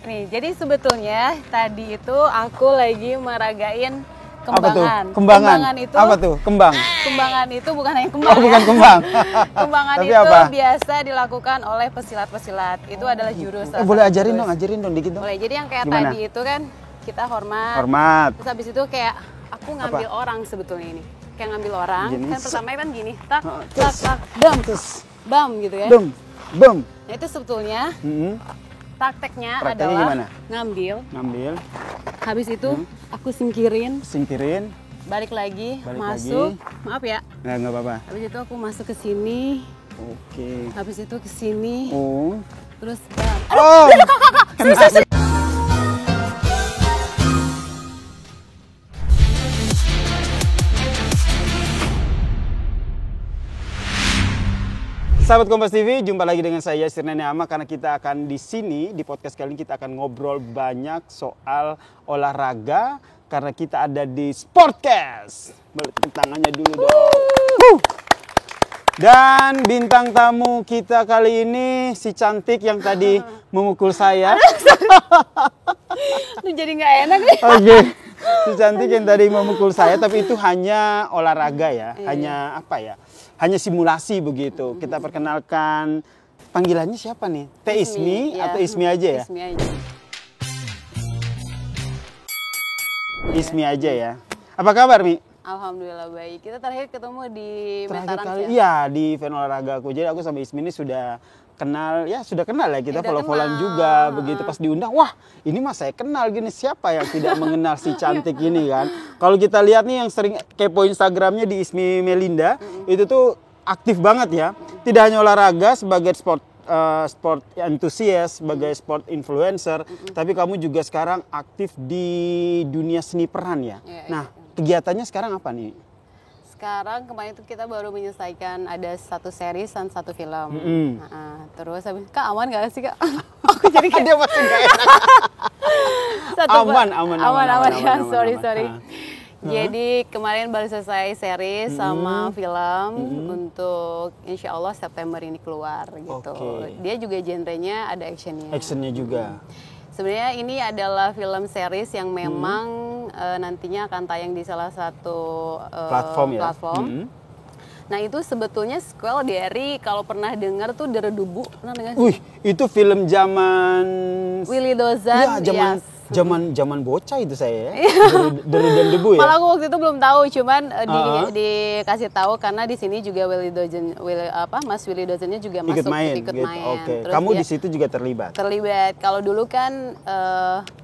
Nih, jadi sebetulnya tadi itu aku lagi meragain kembangan. Kembangan itu apa tuh? Kembang. Kembangan itu bukan hanya kembang. Oh, bukan kembang. Kembangan Tapi itu apa? biasa dilakukan oleh pesilat-pesilat. Itu adalah jurus. Boleh ajarin dong dikit dong. Boleh. Jadi yang kayak Gimana? tadi itu kan kita hormat. Hormat. Terus habis itu kayak aku ngambil orang sebetulnya ini. Kayak ngambil orang. Gini. Kan pertama kan gini. Tak, Terus. tak, tak, bam. Terus. Bam gitu ya. Bum. Bum. Nah, itu sebetulnya prakteknya Prakteknya adalah gimana? ngambil. Habis itu aku singkirin. Balik lagi, masuk. Lagi. Maaf ya. Nggak apa-apa. Habis itu aku masuk ke sini. Oke. Habis itu ke sini. Oh. Terus bam. Oh. Serius. Sahabat Kompas TV, jumpa lagi dengan saya Yasir Nene Ama karena kita akan di sini di podcast kali ini kita akan ngobrol banyak soal olahraga karena kita ada di Sportcast. Balik tangannya dulu dong. Dan bintang tamu kita kali ini si cantik yang tadi memukul saya. Lu jadi nggak enak nih. Oke. Si cantik yang tadi memukul saya tapi itu hanya olahraga ya, hanya apa ya? Hanya simulasi begitu. Kita perkenalkan panggilannya siapa nih? Teh Ismi ya. atau Ismi aja ya? Ismi aja. Ismi aja ya. Apa kabar Mi? Alhamdulillah baik. Kita terakhir ketemu di Terakhir Mataram kali ya. iya di event olahraga aku. Jadi aku sama Ismi ini sudah kenal ya kita Udah follow-followan kenal. juga begitu pas diundang. Wah, ini mah saya kenal gini, siapa yang tidak mengenal si cantik ini kan. Kalau kita lihat nih yang sering kepo Instagramnya di Ismi Melinda, itu tuh aktif banget ya. Tidak hanya olahraga sebagai sport enthusiast, sebagai sport influencer, tapi kamu juga sekarang aktif di dunia seni peran ya. Nah, kegiatannya sekarang apa nih? Sekarang kemarin itu kita baru menyelesaikan ada satu series dan satu film. Nah, terus habis Kak aman gak sih Kak? Aku jadi kayak Dia masih gak enak. Aman. Ya. Sorry. Jadi kemarin baru selesai series sama film untuk insya Allah September ini keluar gitu. Dia juga genrenya ada actionnya. Actionnya juga. Sebenarnya ini adalah film series yang memang nantinya akan tayang di salah satu platform. Nah itu sebetulnya sequel dari kalau pernah dengar tuh Deredubu, pernah dengar? Wih, itu film zaman Willy Dozan. Iya, zaman bocah itu saya ya. Deru dan Debu ya. Malah aku waktu itu belum tahu, cuman dikasih tahu karena di sini juga Mas Willy Dozannya juga ikut masuk main. Terus kamu di situ juga terlibat. Kalau dulu kan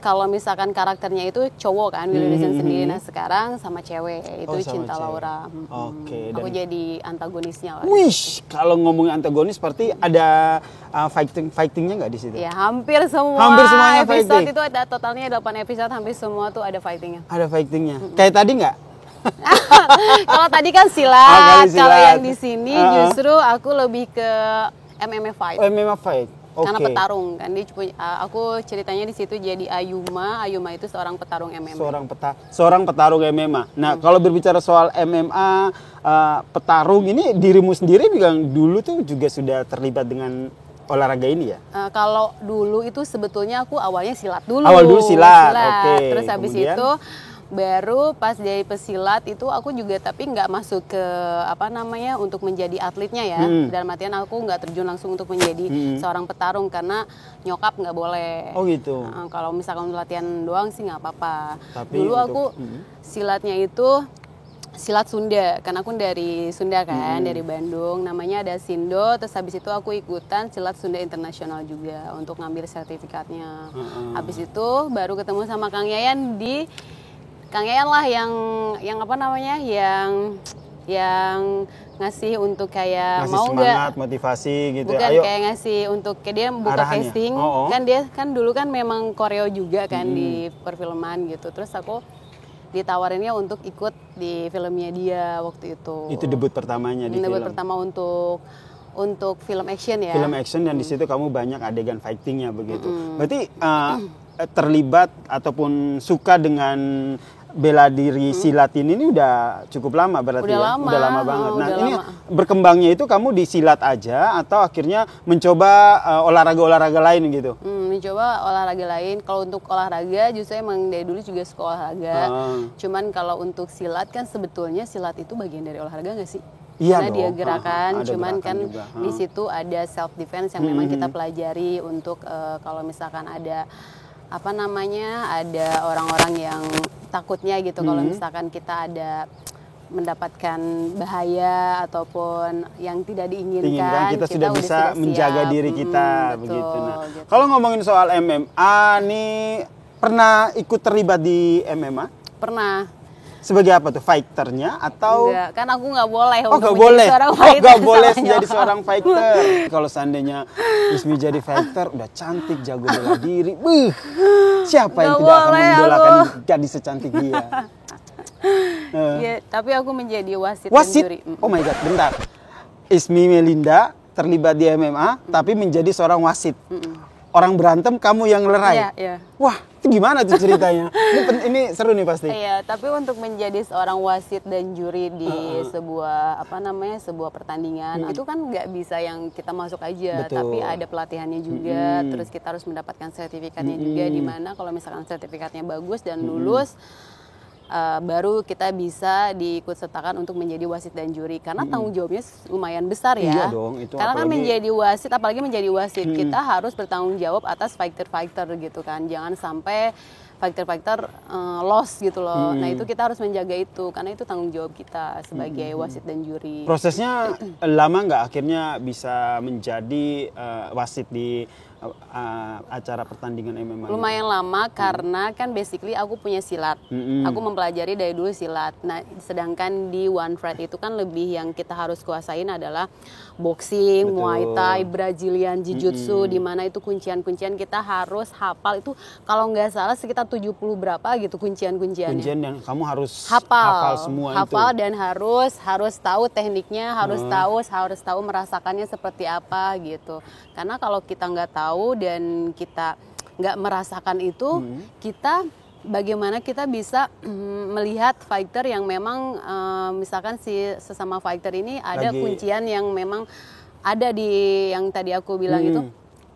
kalau misalkan karakternya itu cowok kan Willy Dozan sendiri. Nah sekarang sama cewek itu Cinta cewek. Laura. Aku jadi antagonisnya lah. Wih, kalau ngomongin antagonis seperti ada fightingnya nggak di situ? Ya hampir semua. Hampir semuanya episode fighting. itu ada totalnya 8 episode, hampir semua tuh ada fightingnya. Ada fightingnya. Kayak tadi nggak? Kalau tadi kan silat, silat. kalau yang di sini justru aku lebih ke MMA fight. MMA fight. Karena petarung kan aku ceritanya di situ jadi Ayuma itu seorang petarung MMA. Seorang petarung MMA. Nah, kalau berbicara soal MMA petarung ini dirimu sendiri bilang dulu tuh juga sudah terlibat dengan olahraga ini ya? Kalau dulu itu sebetulnya aku awalnya silat dulu. Awal dulu silat. Oke. Terus habis itu baru pas dari pesilat itu aku juga tapi nggak masuk ke untuk menjadi atletnya ya. Dalam artian aku nggak terjun langsung untuk menjadi seorang petarung karena nyokap nggak boleh. Oh gitu. Kalau misalkan latihan doang sih nggak apa-apa. Dulu untuk, aku silatnya itu silat Sunda, karena aku dari Sunda kan, dari Bandung, namanya ada Sindo. Terus habis itu aku ikutan silat Sunda Internasional juga untuk ngambil sertifikatnya. Habis itu baru ketemu sama Kang Yayan lah yang ngasih untuk kayak ngasih mau semangat, nggak motivasi gitu. bukan Ayo. kayak ngasih untuk kayak dia buka Arahannya. casting kan dia kan dulu kan memang koreo juga kan di perfilman gitu. Terus aku ditawarinnya untuk ikut di filmnya dia waktu itu. Itu debut pertamanya di film. Debut pertama untuk untuk film action ya. Film action dan di situ kamu banyak adegan fightingnya begitu. Berarti terlibat ataupun suka dengan bela diri silat ini udah cukup lama berarti Udah ya? lama. Udah lama banget. Nah Udah ini lama. berkembangnya itu kamu di silat aja atau akhirnya mencoba olahraga-olahraga lain gitu? Mencoba olahraga lain. Kalau untuk olahraga justru emang dari dulu juga suka olahraga. Cuman kalau untuk silat kan sebetulnya silat itu bagian dari olahraga nggak sih? Iya Karena dong. dia gerakan, Ada cuman gerakan kan juga. di situ ada self defense yang memang kita pelajari untuk kalau misalkan ada apa namanya, ada orang-orang yang takutnya gitu kalau misalkan kita ada mendapatkan bahaya ataupun yang tidak diinginkan, kita sudah bisa siap. menjaga diri kita Betul, begitu. Nah, gitu. kalau ngomongin soal MMA nih, pernah ikut terlibat di MMA? Pernah. Sebagai apa tuh? Fighternya atau? Enggak, kan aku nggak boleh Oh untuk nggak menjadi boleh, seorang oh fighter nggak boleh sama jadi nyokap. seorang fighter. Kalau seandainya Ismi jadi fighter, udah cantik, jago bela diri, siapa yang Nggak tidak akan boleh mendolakan aku. gadis secantik dia? Iya, tapi aku menjadi wasit, Wasit? dan juri. Oh my god, bentar. Ismi Melinda terlibat di MMA, tapi menjadi seorang wasit. Orang berantem, kamu yang lerai. Iya, iya. Wah, itu gimana tuh ceritanya? Ini seru nih pasti. Iya, tapi untuk menjadi seorang wasit dan juri di sebuah apa namanya, sebuah pertandingan itu kan nggak bisa yang kita masuk aja, Betul. tapi ada pelatihannya juga. Terus kita harus mendapatkan sertifikatnya juga, di mana kalau misalkan sertifikatnya bagus dan lulus, baru kita bisa diikut sertakan untuk menjadi wasit dan juri, karena tanggung jawabnya lumayan besar ya. Iya dong, itu karena kan apalagi- menjadi wasit, apalagi menjadi wasit, kita harus bertanggung jawab atas fighter-fighter gitu kan. Jangan sampai fighter-fighter loss gitu loh. Nah itu kita harus menjaga itu, karena itu tanggung jawab kita sebagai wasit dan juri. Prosesnya lama nggak akhirnya bisa menjadi wasit di acara pertandingan MMA? Lumayan lama karena kan basically aku punya silat. Aku mempelajari dari dulu silat. Nah, sedangkan di One Fight itu kan lebih yang kita harus kuasain adalah boxing, Betul. Muay Thai, Brazilian Jiu-Jitsu, di mana itu kuncian-kuncian kita harus hafal itu, kalau nggak salah sekitar 70 berapa gitu kuncian-kunciannya. Kuncian yang kamu harus Hafal semua hafal itu. dan harus tahu tekniknya, harus tahu merasakannya seperti apa gitu. Karena kalau kita nggak tahu dan kita nggak merasakan itu, kita bagaimana kita bisa melihat fighter yang memang misalkan si sesama fighter ini ada kuncian yang memang ada di yang tadi aku bilang itu.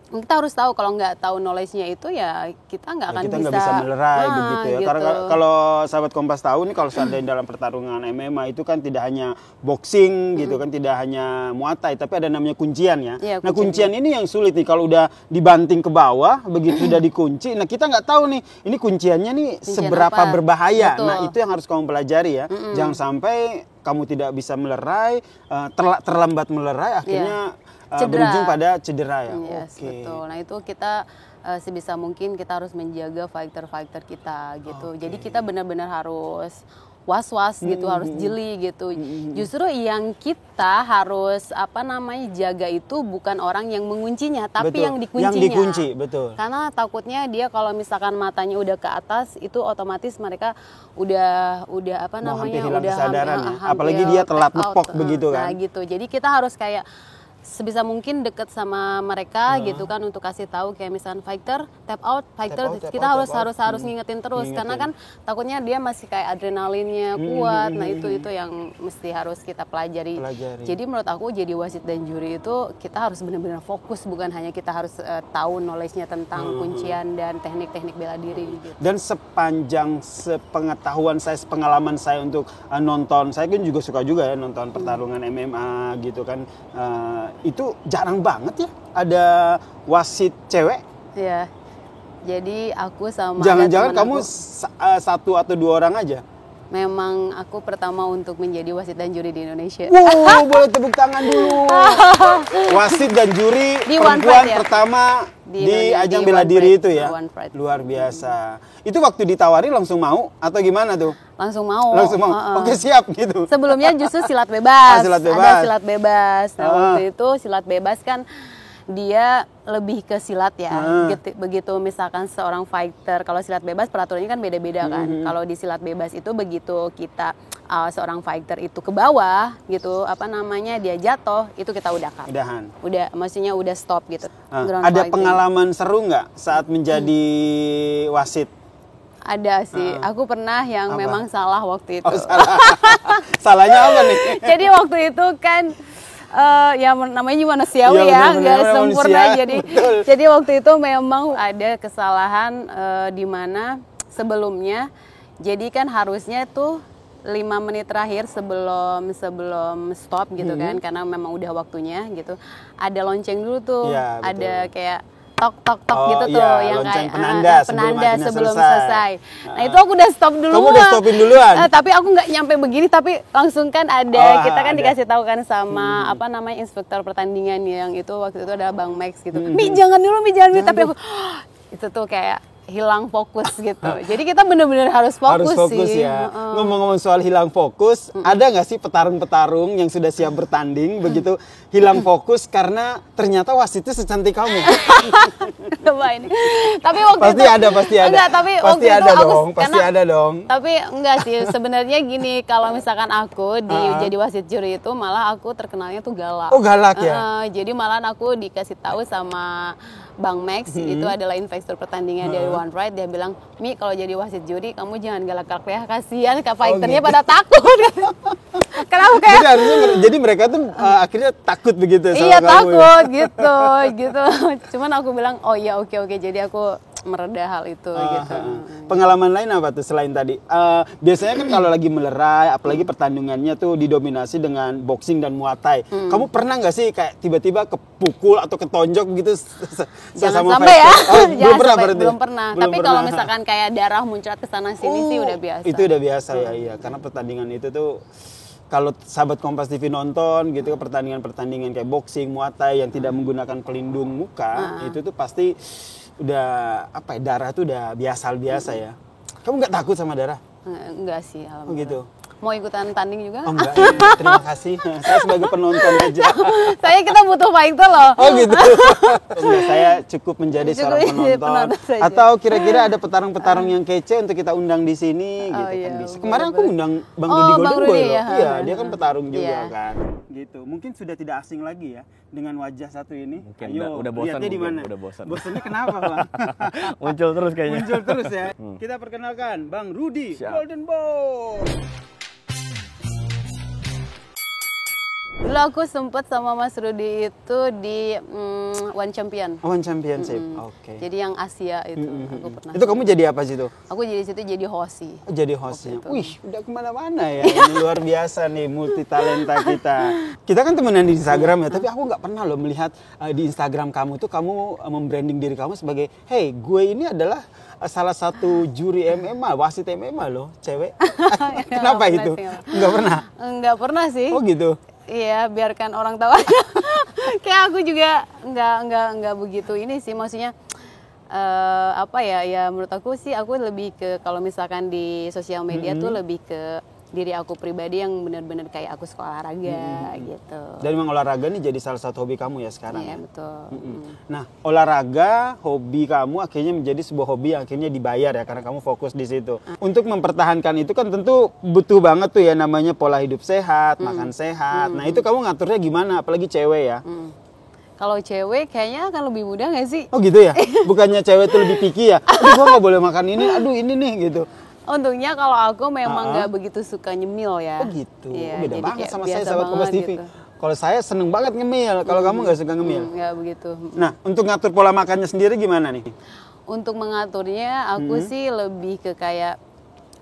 Kita harus tahu, kalau nggak tahu knowledge-nya itu ya kita nggak akan Kita nggak bisa melerai begitu ya. gitu. Karena kalau sahabat Kompas tahu nih, kalau seandainya dalam pertarungan MMA itu kan tidak hanya boxing gitu kan, tidak hanya Muay Thai, tapi ada namanya kuncian ya. Iya, Nah kuncian ini yang sulit nih kalau udah dibanting ke bawah, begitu sudah dikunci, nah kita nggak tahu nih ini kunciannya nih Kuncian seberapa apa? berbahaya. Betul. Nah itu yang harus kamu pelajari ya. Jangan sampai kamu tidak bisa melerai, terlambat melerai, akhirnya Cedera. berujung pada cedera ya. Yes, Oke. betul. Nah itu kita sebisa mungkin kita harus menjaga fighter-fighter kita gitu. Jadi kita benar-benar harus was-was gitu, harus jeli gitu. Justru yang kita harus jaga itu bukan orang yang menguncinya, tapi Betul. yang dikuncinya. Yang dikunci, betul. Karena takutnya dia kalau misalkan matanya udah ke atas, itu otomatis mereka udah Mau hampir hilang udah kesadaran ya. hampir Apalagi dia telat tap out. ngepok begitu kan. Nah gitu. Jadi kita harus kayak sebisa mungkin deket sama mereka gitu kan, untuk kasih tahu kayak misalkan fighter tap out, kita harus ngingetin terus, karena kan takutnya dia masih kayak adrenalinnya kuat. Nah itu yang mesti harus kita pelajari. Jadi menurut aku jadi wasit dan juri itu kita harus benar-benar fokus, bukan hanya kita harus tahu knowledge-nya tentang kuncian dan teknik-teknik bela diri gitu. Dan sepanjang sepengetahuan saya, pengalaman saya untuk nonton, saya kan juga suka juga ya nonton pertarungan MMA gitu kan. Itu jarang banget ya ada wasit cewek. Iya. Jadi aku sama Jangan-jangan teman kamu aku, satu atau dua orang aja? memang aku pertama untuk menjadi wasit dan juri di Indonesia. Wow, boleh tepuk tangan dulu. Wasit dan juri Di One perempuan Fight ya? pertama Di di Indonesia, ajang di bela One diri Fight, itu ya. One Fight. Luar biasa. Itu waktu ditawari langsung mau atau gimana tuh? Langsung mau. Langsung mau. Oke, siap gitu. Sebelumnya justru silat bebas. Silat bebas. Ada silat bebas. Nah, waktu itu silat bebas kan dia lebih ke silat ya. Begitu misalkan seorang fighter, kalau silat bebas peraturannya kan beda-beda kan. Kalau di silat bebas itu begitu kita seorang fighter itu ke bawah gitu, apa namanya, dia jatuh, itu kita udah cut. Udah, maksudnya udah stop gitu. Ada pengalaman seru nggak saat menjadi wasit? Ada sih, aku pernah yang memang salah waktu itu. Oh, salah. Salahnya apa nih? Jadi waktu itu kan ya namanya juga manusiawi ya, nggak sempurna. Jadi waktu itu memang ada kesalahan di mana sebelumnya, jadi kan harusnya tuh 5 menit terakhir sebelum stop gitu kan, karena memang udah waktunya gitu. Ada lonceng dulu tuh, ya, ada kayak tok gitu tuh, ya, yang kayak penanda sebelum selesai. Nah itu aku udah stop duluan. Kamu udah stopin duluan? Tapi aku nggak nyampe begini, tapi langsung kan ada, kita kan dikasih tahu kan sama apa namanya, inspektur pertandingan yang itu waktu itu ada Bang Max gitu. Mi jangan dulu, tapi aku itu tuh kayak hilang fokus gitu. Jadi kita bener-bener harus fokus sih. Ya. Ngomong-ngomong soal hilang fokus, ada nggak sih petarung-petarung yang sudah siap bertanding begitu hilang fokus karena ternyata wasitnya secantik kamu? Coba ini. Tapi waktu pasti itu ada. Enggak, tapi pasti waktu ada itu dong, pasti ada dong. Tapi enggak sih, sebenarnya gini, kalau misalkan aku jadi wasit juri itu malah aku terkenalnya tuh galak. Oh, galak ya? Jadi malah aku dikasih tahu sama Bang Max, itu adalah investor pertandingan dari One Pride, dia bilang, Mi kalau jadi wasit juri kamu jangan galak-galak ya, kasihan fighternya gitu. pada takut. Kenapa kayak? Jadi mereka tuh akhirnya takut begitu sama iya, kamu. takut gitu. Cuman aku bilang, oh iya oke, jadi aku mereda hal itu gitu. Pengalaman lain apa tuh selain tadi? Biasanya kan kalau lagi melerai, apalagi pertandingannya tuh didominasi dengan boxing dan muay thai. Kamu pernah nggak sih kayak tiba-tiba kepukul atau ketonjok gitu? Jangan sampai ya. Belum pernah. Tapi kalau misalkan kayak darah muncrat ke sana sini sih udah biasa. Itu udah biasa ya, iya. Karena pertandingan itu tuh kalau sahabat Kompas TV nonton gitu, pertandingan kayak boxing, muay thai yang tidak menggunakan pelindung muka, itu tuh pasti udah apa ya, darah tuh udah biasa ya. Kamu nggak takut sama darah? Enggak sih, alhamdulillah. Oh gitu. Mau ikutan tanding juga? Oh enggak, terima kasih. Saya sebagai penonton aja. Kita butuh fighter loh. Oh gitu. Enggak, saya cukup menjadi seorang penonton. Atau kira-kira ada petarung-petarung yang kece untuk kita undang di sini gitu kan bisa. Kemarin aku undang Bang Rudy Golden Boy loh. Iya, dia kan petarung juga kan. Gitu. Mungkin sudah tidak asing lagi ya dengan wajah satu ini. Mungkin udah bosan. Lihatnya di mana? Udah bosan. Bosannya kenapa, Bang? Muncul terus kayaknya. Muncul terus ya. Kita perkenalkan Bang Rudy Golden Boy. Dulu aku sempet sama Mas Rudy itu di One Champion. One Championship, oke. Jadi yang Asia itu aku pernah. Itu kamu jadi apa sih tuh? Aku jadi situ jadi host sih. Oh, jadi hostnya. Wih, udah kemana-mana ya. Ini luar biasa nih multi talenta kita. Kita kan temenan di Instagram ya, tapi aku nggak pernah loh melihat di Instagram kamu tuh kamu membranding diri kamu sebagai, hey, gue ini adalah salah satu juri MMA, wasit MMA loh, cewek. Kenapa itu? Nggak pernah? Nggak pernah sih. Oh gitu. Iya, biarkan orang tahu aja. Kayak aku juga nggak begitu ini sih, maksudnya apa ya menurut aku sih, aku lebih ke kalau misalkan di sosial media tuh lebih ke diri aku pribadi yang benar-benar kayak aku suka olahraga gitu. Dan memang olahraga nih jadi salah satu hobi kamu ya sekarang. Iya, betul. Nah, olahraga hobi kamu akhirnya menjadi sebuah hobi yang akhirnya dibayar ya karena kamu fokus di situ. Untuk mempertahankan itu kan tentu butuh banget tuh ya namanya pola hidup sehat, makan sehat. Nah, itu kamu ngaturnya gimana apalagi cewek ya? Kalau cewek kayaknya akan lebih mudah nggak sih? Oh gitu ya? Bukannya cewek tuh lebih picky ya? Aduh, gua nggak boleh makan ini, aduh ini nih gitu. Untungnya kalau aku memang nggak begitu suka nyemil ya. Oh gitu, ya, beda banget sama saya sahabat Kompas TV. Gitu. Kalau saya seneng banget ngemil, kalau kamu nggak suka ngemil. Nggak begitu. Nah, untuk ngatur pola makannya sendiri gimana nih? Untuk mengaturnya aku sih lebih ke kayak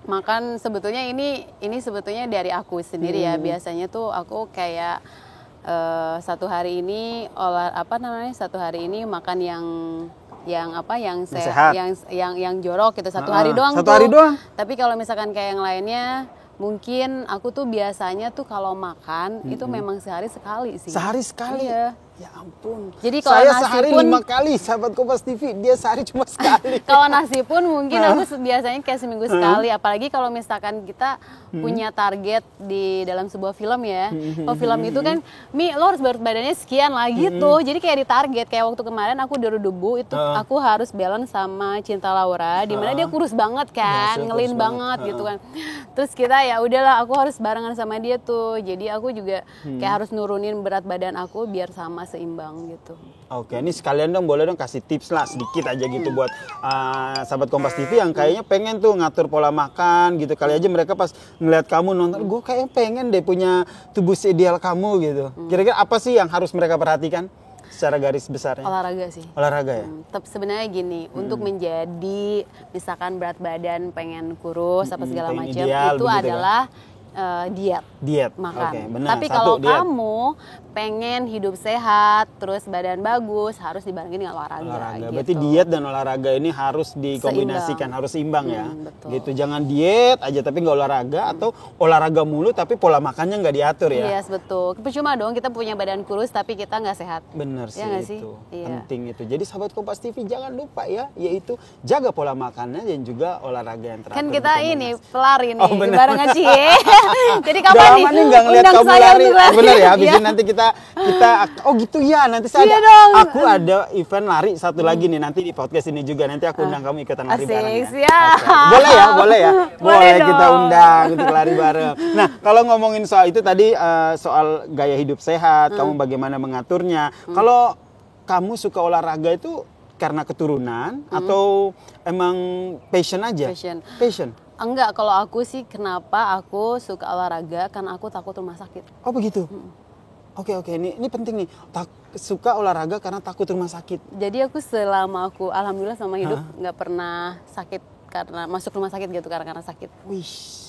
makan, sebetulnya ini sebetulnya dari aku sendiri ya. Biasanya tuh aku kayak satu hari ini satu hari ini makan yang sehat, yang jorok gitu satu hari doang. Satu hari doang. Tapi kalau misalkan kayak yang lainnya, mungkin aku tuh biasanya tuh kalau makan itu memang sehari sekali sih. Sehari sekali. Iya. Ya ampun. Jadi kalau saya nasi sehari pun- 5 kali sahabat Kompas TV, dia sehari cuma sekali. Kalau nasi pun mungkin aku biasanya kayak seminggu sekali, apalagi kalau misalkan kita punya target di dalam sebuah film ya. Kalau film itu kan, Mi lo harus berat badannya sekian lah gitu. Jadi kayak di target, kayak waktu kemarin aku Deru Debu itu aku harus balance sama Cinta Laura, di mana dia kurus banget kan, Iya, ngelin kurus banget banget. gitu kan. Terus kita ya udahlah, aku harus barengan sama dia tuh. Jadi aku juga kayak harus nurunin berat badan aku biar sama seimbang gitu. Oke, ini sekalian dong boleh dong kasih tips lah sedikit aja gitu buat sahabat Kompas TV yang kayaknya pengen tuh ngatur pola makan gitu. Kali aja mereka pas ngeliat kamu nonton, gue kayaknya pengen deh punya tubuh ideal kamu gitu. Kira-kira apa sih yang harus mereka perhatikan secara garis besarnya? Olahraga sih. Olahraga ya? Tapi sebenarnya gini, untuk menjadi misalkan berat badan pengen kurus apa segala pengen macam ideal itu begitu adalah diet. Diet. Makan. Oke, benar. Tapi Satu, kalau diet. kamu pengen hidup sehat, terus badan bagus, harus dibarengin dengan olahraga. Olahraga. Gitu. Berarti diet dan olahraga ini harus dikombinasikan, harus seimbang ya. Betul. Gitu. Jangan diet aja tapi nggak olahraga atau olahraga mulu tapi pola makannya nggak diatur ya. Yes, betul. Percuma dong kita punya badan kurus tapi kita nggak sehat. Bener sih Ya nggak sih? itu. Iya. Penting itu. Jadi sahabat Kompas TV jangan lupa ya, yaitu jaga pola makannya dan juga olahraga yang teratur. Kan kita dikombinasi. ini pelari nih, Oh, bener. barengan Cie. Jadi Udah kapan lama nih nggak ngeliat undang kamu saya lari. untuk lari? Bener ya, habis Iya. ini nanti kita oh gitu ya, nanti saya Iya ada, dong. aku ada event lari satu lagi nih nanti di podcast ini juga, nanti aku undang kamu ikutan lari Asik, bareng ya. siap. Oke. Boleh ya, boleh ya. Boleh Kita dong. undang untuk lari bareng. Nah, kalau ngomongin soal itu tadi soal gaya hidup sehat, kamu bagaimana mengaturnya. Kalau kamu suka olahraga itu karena keturunan atau emang passion aja? Passion. Enggak, kalau aku sih kenapa aku suka olahraga karena aku takut rumah sakit. Oh begitu. Oke, ini penting nih. Suka olahraga karena takut rumah sakit. Jadi aku selama aku alhamdulillah sama hidup nggak pernah sakit karena masuk rumah sakit gitu karena sakit. Wih,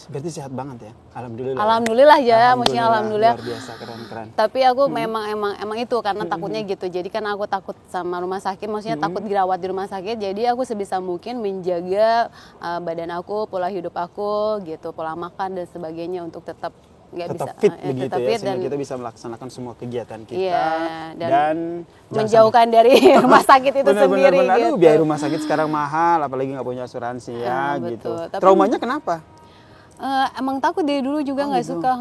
berarti sehat banget ya. Alhamdulillah. Alhamdulillah ya, maksudnya alhamdulillah. Luar biasa, keren. Tapi aku emang itu karena takutnya gitu. Jadi kan aku takut sama rumah sakit, maksudnya takut dirawat di rumah sakit. Jadi aku sebisa mungkin menjaga badan aku, pola hidup aku gitu, pola makan dan sebagainya untuk tetap nggak bisa Tetap fit begitu tetap ya, fit sehingga dan kita bisa melaksanakan semua kegiatan kita. iya, dan menjauhkan dari rumah sakit itu sendiri benar. gitu. Aduh, biaya rumah sakit sekarang mahal, apalagi nggak punya asuransi ya, betul. gitu. Tapi- Traumanya kenapa? Emang takut dari dulu juga nggak gitu. suka.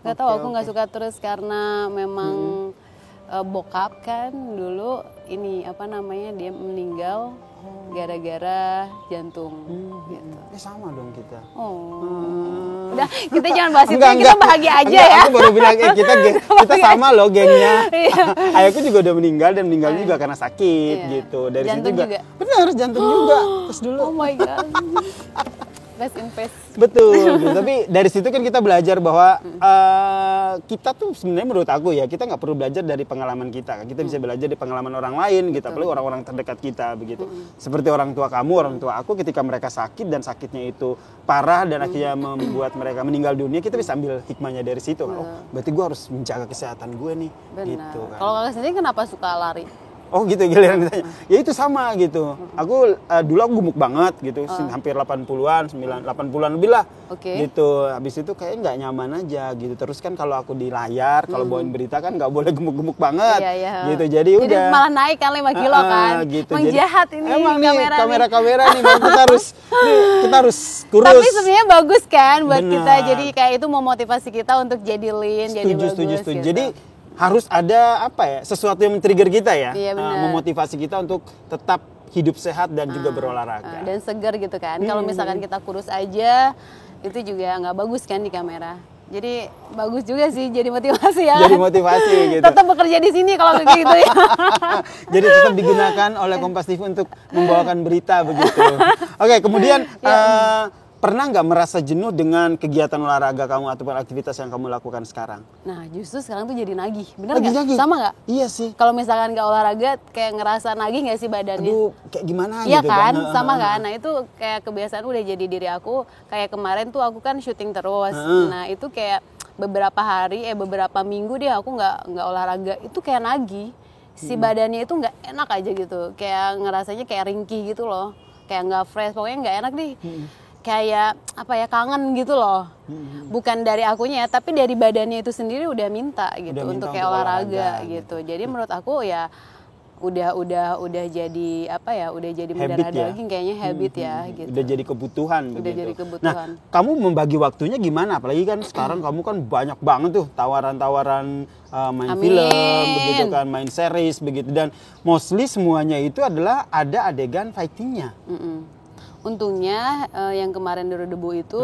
Nggak tahu aku nggak oke. suka terus karena memang bokap kan dulu ini apa namanya dia meninggal gara-gara jantung gitu. Sama dong kita. Oh. Udah, kita jangan bahas itu, Enggak. kita bahagia aja Enggak, ya. Aku baru bilang kita sama loh gengnya. Iya. Ayahku juga udah meninggal dan meninggalnya juga karena sakit Iya. gitu. Dari Jantung situ juga? Benar, jantung juga. Terus dulu. Oh my god. Rest in peace. Betul, gitu. Tapi dari situ kan kita belajar bahwa kita tuh sebenarnya menurut aku ya, kita nggak perlu belajar dari pengalaman kita. Kita bisa belajar dari pengalaman orang lain, gitu. Apalagi orang-orang terdekat kita begitu. Seperti orang tua kamu, orang tua aku, ketika mereka sakit dan sakitnya itu parah dan akhirnya membuat mereka meninggal dunia, kita bisa ambil hikmahnya dari situ. Oh, berarti gue harus menjaga kesehatan gue nih. Benar. Gitu kan. Kalau kakak sendiri kenapa suka lari? Oh gitu, giliran ditanya. Ya itu sama gitu. Aku dulu aku gemuk banget gitu, hampir 80-an, 80-an lebih lah. Oke. Gitu. Habis itu kayak nggak nyaman aja gitu. Terus kan kalau aku di layar, kalau bawain berita kan nggak boleh gemuk-gemuk banget. Iya. Gitu. Jadi udah malah naik kan 5 kilo kan. gitu. Emang Jadi, jahat ini emang nih kamera nih. kamera-kamera nih memang kita harus kurus. Tapi sebenarnya bagus kan buat Benar. kita. Jadi kayak itu memotivasi kita untuk jadi lean, jadi bagus. Setuju. Gitu. Jadi harus ada apa ya, sesuatu yang men-trigger kita ya, Iya, benar. memotivasi kita untuk tetap hidup sehat dan juga berolahraga. dan segar gitu kan. Kalau misalkan kita kurus aja, itu juga nggak bagus kan di kamera. Jadi bagus juga sih jadi motivasi ya. Jadi motivasi gitu. Tetap bekerja di sini kalau kayak gitu ya. Jadi tetap digunakan oleh Kompas TV untuk membawakan berita begitu. Oke, kemudian pernah nggak merasa jenuh dengan kegiatan olahraga kamu ataupun aktivitas yang kamu lakukan sekarang? Nah justru sekarang tuh jadi nagih, bener Lagi nggak? nagih? Sama nggak? Iya sih. Kalau misalkan nggak olahraga, kayak ngerasa nagih nggak sih badannya? Aduh, kayak gimana Iya gitu kan, kan? sama kan. Nah itu kayak kebiasaan udah jadi diri aku. Kayak kemarin tuh aku kan syuting terus. Nah itu kayak beberapa minggu deh aku nggak olahraga. Itu kayak nagih. Si badannya itu nggak enak aja gitu. Kayak ngerasanya kayak ringkih gitu loh. Kayak nggak fresh. Pokoknya nggak enak deh. kayak apa ya, kangen gitu loh. Bukan dari akunya, tapi dari badannya itu sendiri udah minta gitu Udah minta untuk kayak untuk olahraga olahraga, gitu. Jadi menurut aku ya udah jadi apa ya, udah jadi Habit mendarah ya? daging kayaknya, habit ya gitu. Udah jadi kebutuhan Udah begitu. jadi kebutuhan. Nah, kamu membagi waktunya gimana? Apalagi kan sekarang kamu kan banyak banget tuh tawaran-tawaran main Amin. film, begitu kan, main series begitu, dan mostly semuanya itu adalah ada adegan fightingnya. Untungnya yang kemarin debu itu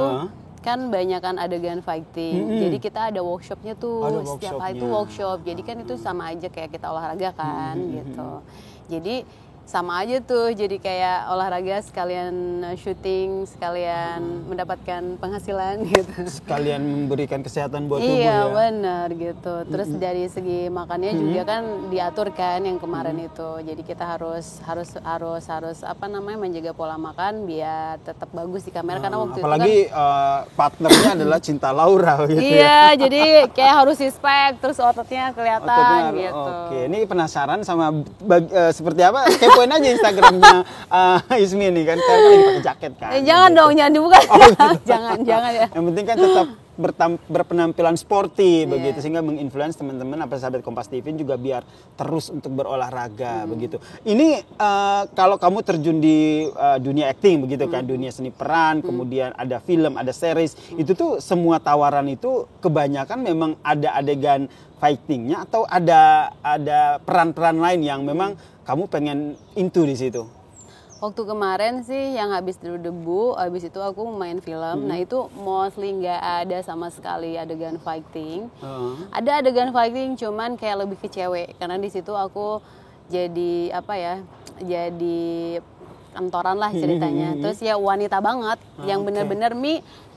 kan banyak kan adegan fighting. Jadi kita ada workshopnya tuh, Ada setiap hari itu workshopnya. workshop. Jadi kan itu sama aja kayak kita olahraga kan gitu. Jadi sama aja tuh, jadi kayak olahraga sekalian syuting, sekalian mendapatkan penghasilan gitu. Sekalian memberikan kesehatan buat tubuh Iya ya. benar gitu. Terus dari segi makannya juga kan diatur kan yang kemarin itu. Jadi kita harus apa namanya, menjaga pola makan biar tetap bagus di kamera, karena waktu Apalagi itu kan partnernya adalah Cinta Laura gitu ya. iya, jadi kayak harus six-pack, terus ototnya kelihatan Ototnya, gitu. Oke, ini penasaran sama seperti apa? Kepoin aja Instagramnya Ismi nih kan, karena lagi pakai jaket kan. Jangan gitu. dong, jangan dibuka. gitu. jangan ya. Yang penting kan tetap berpenampilan sporty Iya. begitu, sehingga menginfluence teman-teman apa sahabat Kompas TV juga biar terus untuk berolahraga begitu. Ini kalau kamu terjun di dunia acting begitu kan, dunia seni peran, kemudian ada film, ada series, itu tuh semua tawaran itu kebanyakan memang ada adegan fightingnya atau ada peran-peran lain yang memang kamu pengen into di situ? Waktu kemarin sih yang habis debu, habis itu aku main film. Nah itu mostly nggak ada sama sekali adegan fighting. Ada adegan fighting, cuman kayak lebih ke cewek, karena di situ aku jadi apa ya, jadi kantoran lah ceritanya. Terus ya wanita banget, yang bener-bener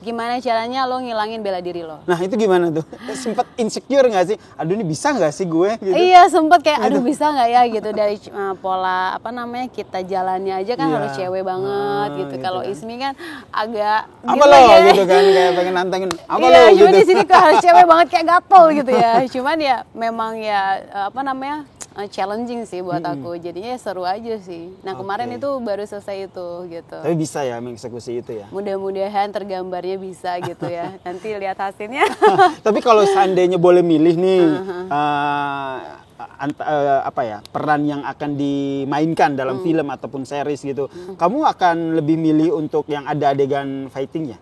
gimana caranya lo ngilangin bela diri lo. Nah itu gimana tuh? Sempet insecure nggak sih? Aduh ini bisa nggak sih gue? Gitu. Iya sempet kayak aduh bisa nggak ya gitu, dari pola apa namanya kita jalannya aja kan Iya. harus cewek banget gitu. Gitu Kalau kan. Ismi kan agak Apa lo gitu kan, kayak pengen nantangin apa iya, lo cuma gitu. di sini kok harus cewek banget kayak gatel gitu ya. Cuman ya memang ya apa namanya, challenging sih buat aku. Jadinya ya seru aja sih. Nah kemarin Oke. itu baru selesai itu gitu. Tapi bisa ya mengeksekusi itu ya. Mudah-mudahan tergambarnya bisa gitu ya. Nanti lihat hasilnya. Tapi kalau seandainya boleh milih nih apa ya, peran yang akan dimainkan dalam film ataupun series gitu, kamu akan lebih milih untuk yang ada adegan fightingnya?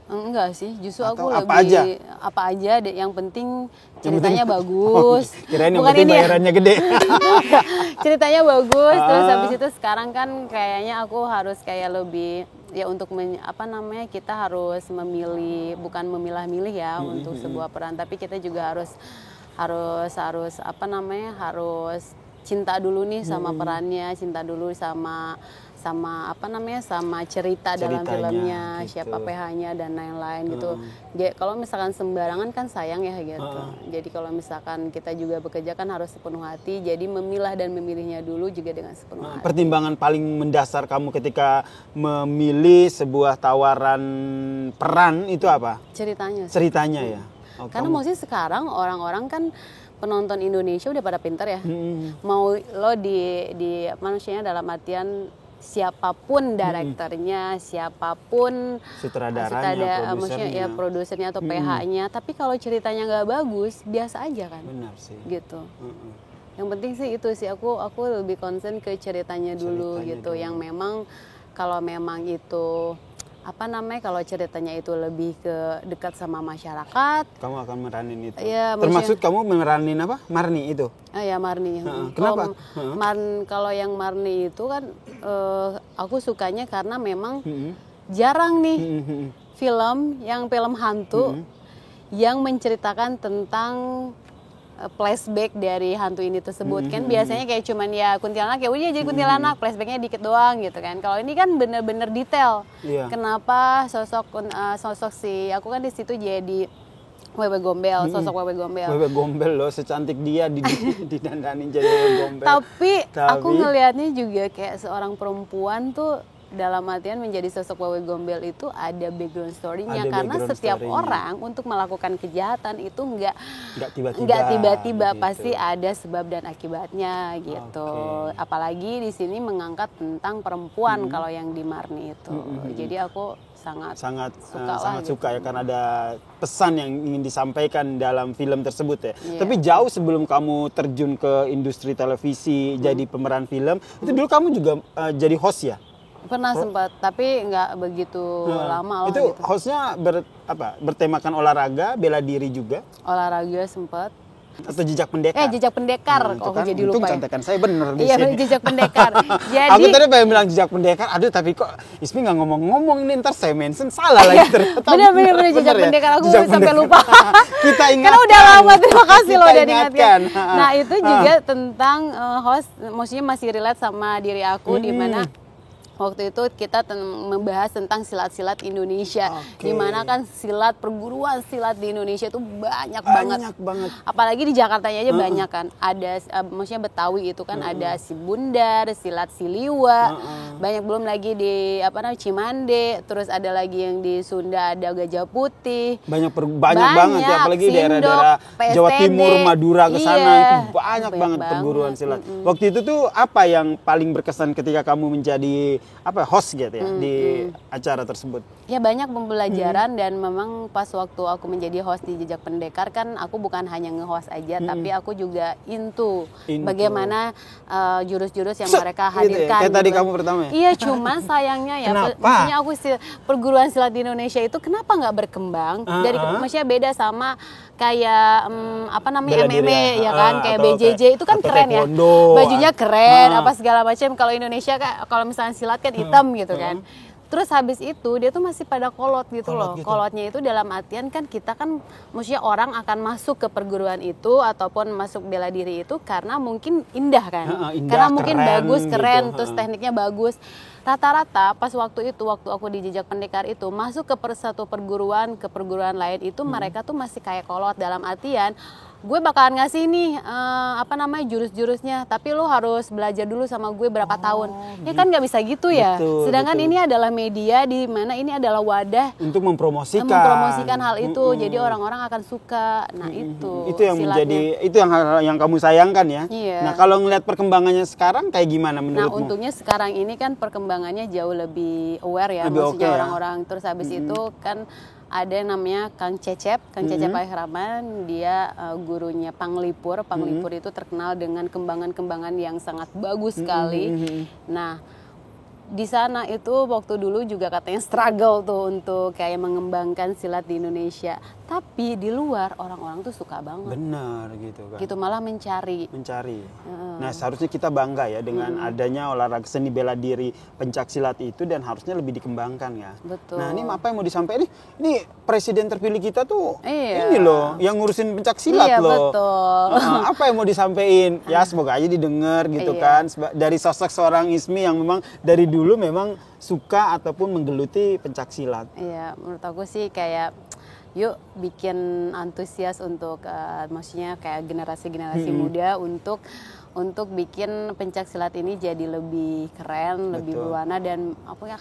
Enggak sih, justru Atau aku apa lebih apa aja yang penting ceritanya Oh, bagus. kirain yang Bukan penting ini ya. bayarannya gede. Ceritanya bagus, terus habis itu sekarang kan kayaknya aku harus kayak lebih ya untuk apa namanya, kita harus memilih, bukan memilah-milih ya untuk sebuah peran, tapi kita juga harus apa namanya, harus cinta dulu nih sama perannya, cinta dulu sama apa namanya, sama cerita dalam Ceritanya, filmnya, gitu. siapa PH-nya dan lain-lain gitu. Jadi kalau misalkan sembarangan kan sayang ya gitu. Jadi kalau misalkan kita juga bekerja kan harus sepenuh hati. Jadi memilah dan memilihnya dulu juga dengan sepenuh hati. Pertimbangan paling mendasar kamu ketika memilih sebuah tawaran peran itu apa? Ceritanya. Ceritanya ya. Oh, Karena maksudnya sekarang orang-orang kan penonton Indonesia udah pada pinter ya. Mau lo di manusianya dalam artian siapapun direkturnya, siapapun sutradaranya, maksudnya ya produsernya. produsernya atau PH-nya, tapi kalau ceritanya nggak bagus, biasa aja kan. Benar sih. Gitu. Yang penting sih itu sih, aku lebih concern ke ceritanya dulu gitu, yang memang kalau memang itu apa namanya, kalau ceritanya itu lebih ke dekat sama masyarakat. Kamu akan meranin itu. Iya, termasuk kamu meranin apa? Marni itu. Ya Marni. Kenapa? Kalau yang Marni itu kan aku sukanya karena memang jarang nih film hantu yang menceritakan tentang flashback dari hantu ini tersebut. Kan biasanya kayak cuman ya kuntilanak, ya udah jadi kuntilanak, flashbacknya dikit doang gitu kan. Kalau ini kan bener-bener detail. Iya. Kenapa sosok si aku kan di situ jadi Wewe Gombel, sosok Wewe Gombel. Wewe Gombel loh, secantik dia didandanin jadi Wewe Gombel. Tapi aku ngelihatnya juga kayak seorang perempuan tuh dalam artian menjadi sosok Wawe Gombel itu ada background story-nya, Ada karena background setiap story-nya. orang untuk melakukan kejahatan itu nggak Nggak tiba-tiba, gitu. pasti ada sebab dan akibatnya gitu. Oke. Apalagi di sini mengangkat tentang perempuan kalau yang di Marni itu. Jadi aku sangat suka lah gitu. suka ya, karena ada pesan yang ingin disampaikan dalam film tersebut ya. Iya. Tapi jauh sebelum kamu terjun ke industri televisi jadi pemeran film, itu dulu kamu juga jadi host ya? Pernah sempat, tapi nggak begitu lama lah Itu gitu. hostnya bertemakan olahraga, bela diri juga, Olahraga sempat. atau jejak pendekar? Jejak pendekar, Nah, itu kok kan, aku jadi untung lupa ya. contekan saya bener di Iya, sini. jejak pendekar. Jadi Aku tadi pengen bilang jejak pendekar, aduh tapi kok Ismi nggak ngomong-ngomong nih, ntar saya mention salah lagi ternyata. bener jejak ya? pendekar, aku Jejak sampai pendekar. lupa. Kita ingatkan. Karena udah lama, terima kasih loh Kita udah diingatkan. ingatkan. Nah itu juga tentang host, maksudnya masih relate sama diri aku, di mana waktu itu kita membahas tentang silat-silat Indonesia. Oke. Dimana kan perguruan silat di Indonesia itu banyak Banyak banget. banget. Apalagi di Jakartanya aja banyak kan. Ada maksudnya Betawi itu kan ada si Bundar, silat Siliwa. Banyak, belum lagi di Cimande, terus ada lagi yang di Sunda ada Gajah Putih. Banyak banget ya, apalagi Sindok, daerah-daerah Jawa PSTD. Timur, Madura ke sana, Iya, itu banyak banget perguruan silat. Waktu itu tuh apa yang paling berkesan ketika kamu menjadi host gitu ya di acara tersebut? Ya banyak pembelajaran dan memang pas waktu aku menjadi host di Jejak Pendekar kan aku bukan hanya nge-host aja, tapi aku juga into bagaimana jurus-jurus yang mereka gitu ya, hadirkan. kayak tadi gitu. kamu pertama ya? Iya, cuman sayangnya ya, Kenapa? maksudnya perguruan silat di Indonesia itu kenapa nggak berkembang? Maksudnya beda sama kayak Bela diri MMA ya, ya kan, kayak atau BJJ itu kan atau keren ya, taekwondo, bajunya keren, apa segala macam. Kalau Indonesia kalau misalnya silat kan hitam gitu kan. Terus habis itu dia tuh masih pada kolot gitu loh. gitu. Kolotnya itu dalam artian kan kita kan maksudnya orang akan masuk ke perguruan itu ataupun masuk bela diri itu karena mungkin indah kan. Indah, Karena mungkin keren bagus, keren, gitu. terus tekniknya bagus. Rata-rata pas waktu aku di Jejak Pendekar itu masuk ke satu perguruan ke perguruan lain itu mereka tuh masih kayak kolot, dalam artian gue bakalan ngasih nih jurus-jurusnya, tapi lo harus belajar dulu sama gue berapa tahun. Ya kan nggak bisa gitu ya. Betul, Sedangkan betul. ini adalah media di mana ini adalah wadah Untuk mempromosikan hal itu. Jadi orang-orang akan suka. Nah, itu yang silatnya. menjadi itu yang kamu sayangkan ya. Iya. Nah, kalau ngelihat perkembangannya sekarang kayak gimana Nah, menurutmu? untungnya sekarang ini kan perkembangannya jauh lebih aware ya, Lebih maksudnya oke ya. orang-orang. Terus habis itu kan ada yang namanya Kang Cecep Aihraman, dia gurunya Panglipur. Panglipur itu terkenal dengan kembangan-kembangan yang sangat bagus sekali. Nah, di sana itu waktu dulu juga katanya struggle tuh untuk kayak mengembangkan silat di Indonesia. Tapi di luar orang-orang tuh suka banget. Benar gitu kan. Gitu, malah mencari. Nah, seharusnya kita bangga ya dengan adanya olahraga seni bela diri pencak silat itu, dan harusnya lebih dikembangkan ya. Betul. Nah, ini apa yang mau disampaikan ini presiden terpilih kita tuh Iya. ini loh yang ngurusin pencak silat Iya, loh. betul. Apa yang mau disampaikan? Ya semoga aja didengar gitu Iya. kan, dari sosok seorang Ismi yang memang dari dulu memang suka ataupun menggeluti pencak silat. Iya, menurut aku sih kayak yuk bikin antusias untuk maksudnya kayak generasi-generasi muda untuk bikin pencak silat ini jadi lebih keren, lebih Betul. berwarna, dan apa ya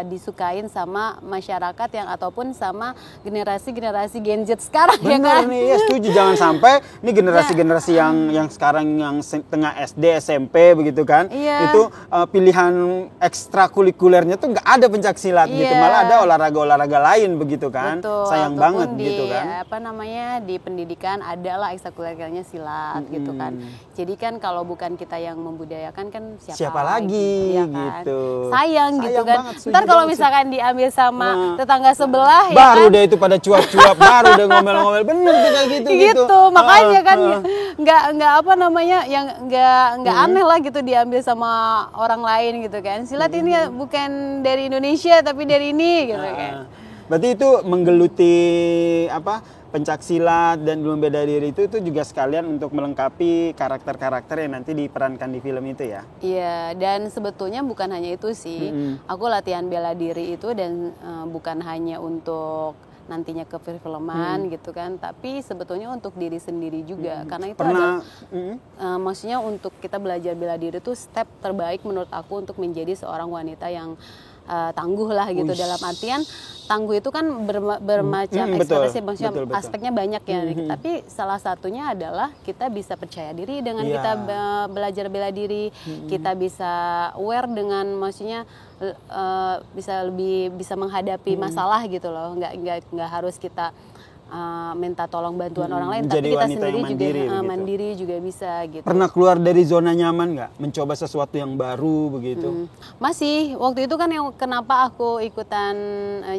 disukain sama masyarakat yang ataupun sama generasi-generasi Gen Z sekarang ya Benar kan. nih, ya setuju. Jangan sampai ini generasi-generasi yang sekarang yang tengah SD, SMP begitu kan. Iya. Itu pilihan ekstrakurikulernya tuh nggak ada pencak silat gitu. Iya. Malah ada olahraga-olahraga lain begitu kan. Betul, Sayang ataupun banget di, gitu kan. di pendidikan adalah ekstrakurikulernya silat gitu kan. Jadi kan kalau bukan kita yang membudayakan kan Siapa lagi ya kan? gitu. Sayang gitu kan. banget, setuju Ntar kalau banget sih. misalkan diambil sama tetangga sebelah ya Baru kan. deh itu pada cuap-cuap, baru deh ngomel-ngomel, bener tuh kayak gitu. Gitu, makanya kan nggak apa namanya yang nggak aneh lah gitu diambil sama orang lain gitu kan. Silat ini ya bukan dari Indonesia tapi dari ini gitu kan. Berarti itu menggeluti pencak silat dan belum bela diri itu juga sekalian untuk melengkapi karakter-karakter yang nanti diperankan di film itu ya. Iya, dan sebetulnya bukan hanya itu sih. Aku latihan bela diri itu dan bukan hanya untuk nantinya ke perfilman gitu kan, tapi sebetulnya untuk diri sendiri juga karena itu Pernah maksudnya untuk kita belajar bela diri itu step terbaik menurut aku untuk menjadi seorang wanita yang tangguh lah gitu. Dalam artian tangguh itu kan bermacam ekspresi, maksudnya betul. aspeknya banyak ya. Tapi salah satunya adalah kita bisa percaya diri dengan kita belajar bela diri, kita bisa aware dengan maksudnya bisa menghadapi masalah gitu loh. Nggak harus kita minta tolong bantuan orang lain, menjadi tapi kita wanita sendiri yang mandiri, juga gitu. mandiri juga bisa gitu. Pernah keluar dari zona nyaman nggak? Mencoba sesuatu yang baru begitu? Masih, waktu itu kan yang kenapa aku ikutan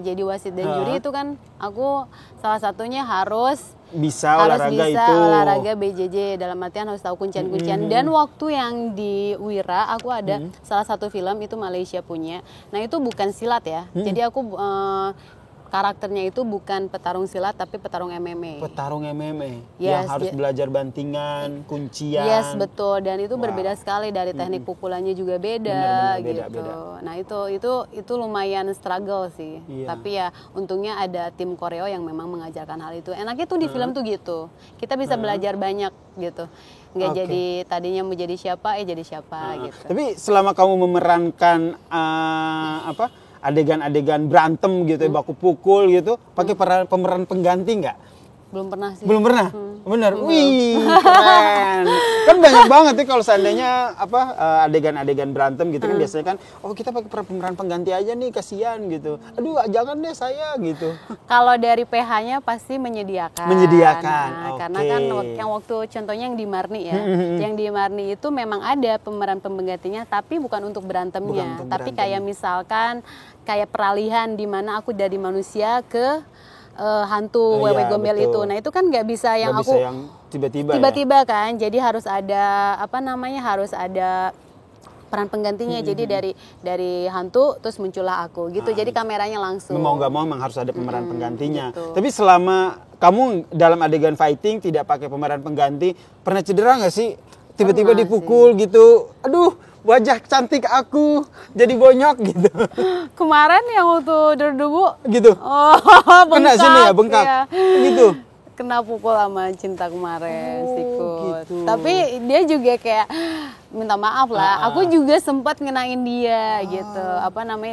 jadi wasit dan juri itu kan aku salah satunya harus Bisa olahraga BJJ, dalam artian harus tahu kuncian-kuncian. Dan waktu yang di Wira aku ada salah satu film itu Malaysia punya. Nah itu bukan silat ya, jadi aku karakternya itu bukan petarung silat tapi petarung MMA. Petarung MMA Yes, yang harus belajar bantingan, kuncian. Yes, betul, dan itu berbeda sekali dari teknik pukulannya juga beda Benar-benar gitu. beda. Nah, itu lumayan struggle sih. Iya. Tapi ya untungnya ada tim koreo yang memang mengajarkan hal itu. Enaknya tuh di film tuh gitu. Kita bisa belajar banyak gitu. Nggak jadi tadinya mau jadi siapa jadi siapa gitu. Tapi selama kamu memerankan adegan-adegan berantem gitu, baku pukul gitu, pakai pemeran pengganti nggak? Belum pernah sih. Belum pernah? Bener? Wih, keren. Kan banyak banget ya kalau seandainya adegan-adegan berantem gitu kan biasanya kan, oh kita pakai pemeran pengganti aja nih, kasihan gitu. Aduh, jangan deh saya gitu. Kalau dari PH-nya pasti menyediakan. Nah, karena kan yang waktu contohnya yang di Marni ya. Yang di Marni itu memang ada pemeran penggantinya tapi bukan untuk berantemnya. Tapi kayak misalkan kayak peralihan di mana aku dari manusia ke hantu Wewe Gombel betul. itu. Nah, itu kan nggak bisa yang Nggak aku bisa yang tiba-tiba kan. Jadi harus ada harus ada peran penggantinya. Jadi dari hantu terus muncullah aku gitu. Jadi kameranya langsung. Mau nggak mau memang harus ada pemeran penggantinya. gitu. Tapi selama kamu dalam adegan fighting tidak pakai pemeran pengganti, pernah cedera nggak sih? Tiba-tiba Pernah dipukul gitu. Aduh, wajah cantik aku jadi bonyok gitu. Kemarin yang waktu derdebu Gitu. oh, Kena sini ya, bengkak. ya. Gitu. Kena pukul sama cinta kemarin sikut. gitu. Tapi dia juga kayak minta maaf lah. Aku juga sempat ngenain dia gitu.